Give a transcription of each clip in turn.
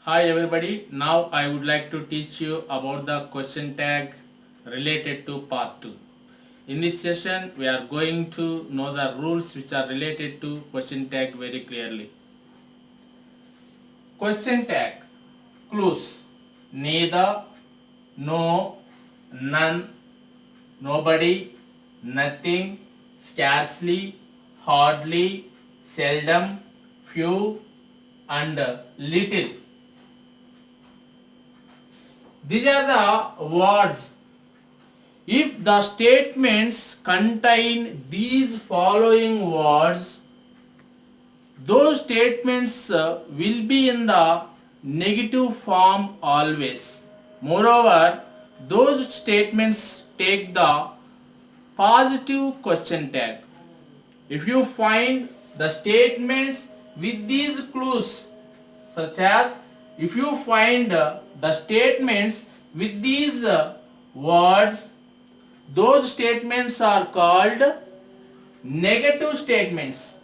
Hi everybody, now I would like to teach you about the question tag related to part 2. In this session we are going to know the rules which are related to question tag very clearly. Question tag clues: neither, no, none, nobody, nothing, scarcely, hardly, seldom, few and little. These are the words. If the statements contain these following words, those statements will be in the negative form always. Moreover, those statements take the positive question tag. If you find the statements with these clues, such as if you find the statements with these words, those statements are called negative statements.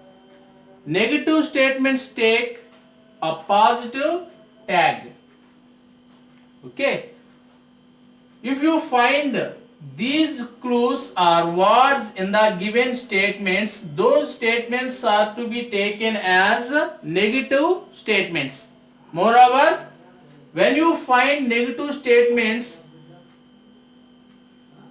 Negative statements take a positive tag. Okay. If you find these clues or words in the given statements, those statements are to be taken as negative statements. Moreover, when you find negative statements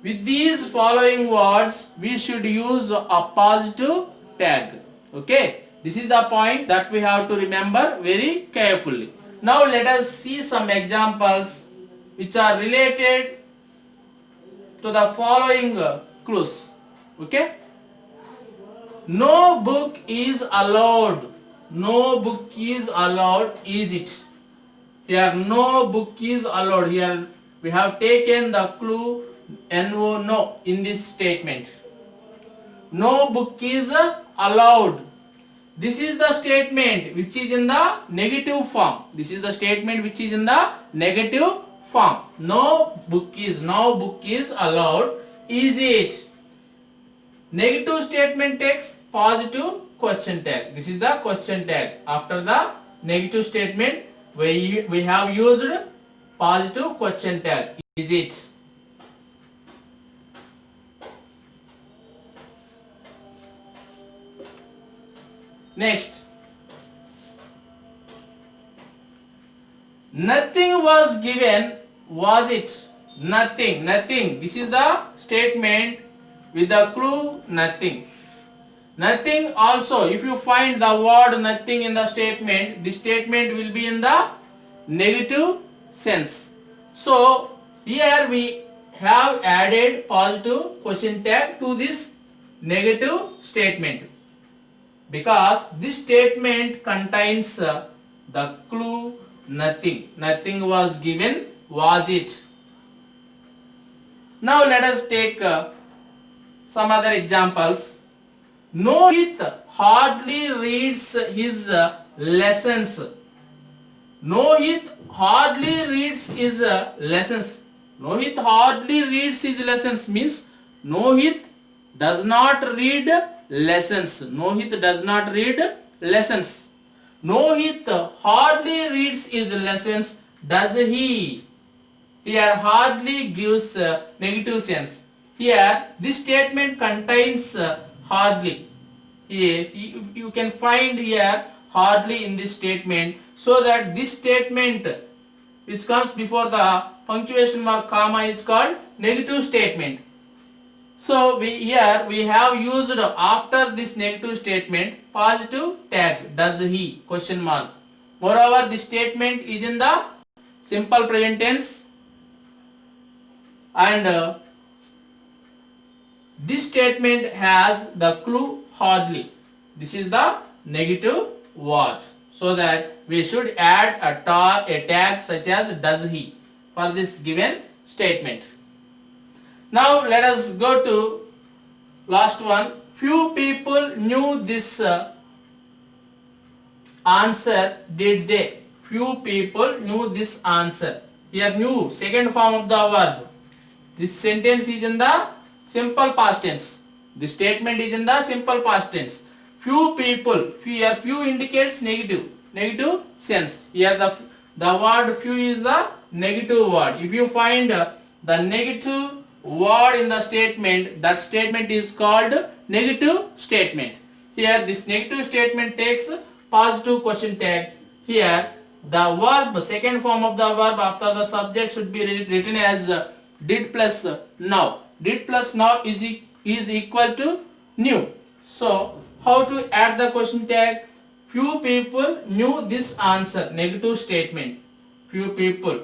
with these following words, we should use a positive tag. Okay, this is the point that we have to remember very carefully. Now let us see some examples which are related to the following clues. Okay, no book is allowed. No book is allowed, is it? Here no book is allowed. Here we have taken the clue no, no in this statement. No book is allowed. This is the statement which is in the negative form. This is the statement which is in the negative form. No book is allowed, is it? Negative statement takes positive question tag. This is the question tag. After the negative statement, we have used positive question tag. Is it? Next. Nothing was given, was it? Nothing, nothing. This is the statement with the clue nothing. Nothing also, if you find the word nothing in the statement, the statement will be in the negative sense. So here we have added positive question tag to this negative statement, because this statement contains the clue nothing. Nothing was given, was it? Now let us take some other examples. Nohit hardly reads his lessons. Nohit hardly reads his lessons. Nohit hardly reads his lessons means Nohit does not read lessons. Nohit does not read lessons. Nohit hardly reads his lessons, does he? Here hardly gives negative sense. Here this statement contains hardly. Here you can find here hardly in this statement, so that this statement which comes before the punctuation mark comma is called negative statement. So we have used after this negative statement positive tag, does he question mark. Moreover, this statement is in the simple present tense, and this statement has the clue hardly. This is the negative word, so that we should add a tag such as does he for this given statement. Now let us go to last one. Few people knew this answer, did they? Few people knew this answer. Here knew, second form of the verb. This sentence is in the simple past tense. The statement is in the simple past tense. Few people, here few indicates negative sense. Here the word few is the negative word. If you find the negative word in the statement, that statement is called negative statement. Here this negative statement takes positive question tag. Here the verb, second form of the verb after the subject should be written as did plus now. Did plus now is equal to new. So how to add the question tag? Few people knew this answer, negative statement. Few people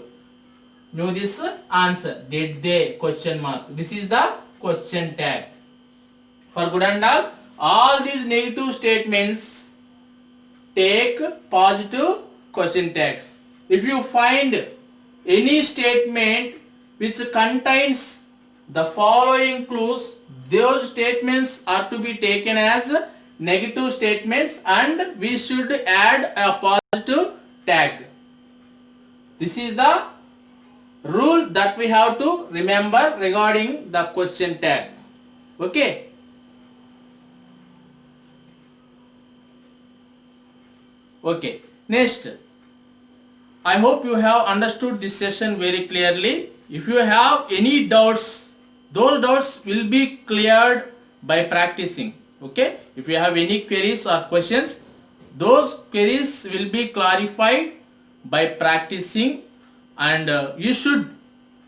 knew this answer. Did they? Question mark. This is the question tag. For good and all these negative statements take positive question tags. If you find any statement which contains the following clues, those statements are to be taken as negative statements and we should add a positive tag. This is the rule that we have to remember regarding the question tag. Okay. Okay. Next, I hope you have understood this session very clearly. If you have any doubts, those doubts will be cleared by practicing. Okay. If you have any queries or questions, those queries will be clarified by practicing, and you should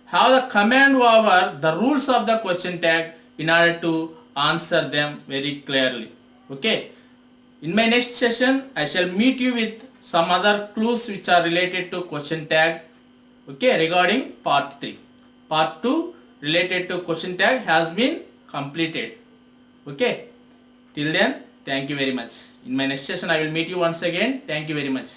have the command over the rules of the question tag in order to answer them very clearly. Okay. In my next session, I shall meet you with some other clues which are related to question tag. Okay, regarding part 3. Part 2 related to question tag has been completed. Okay. Till then, thank you very much. In my next session, I will meet you once again. Thank you very much.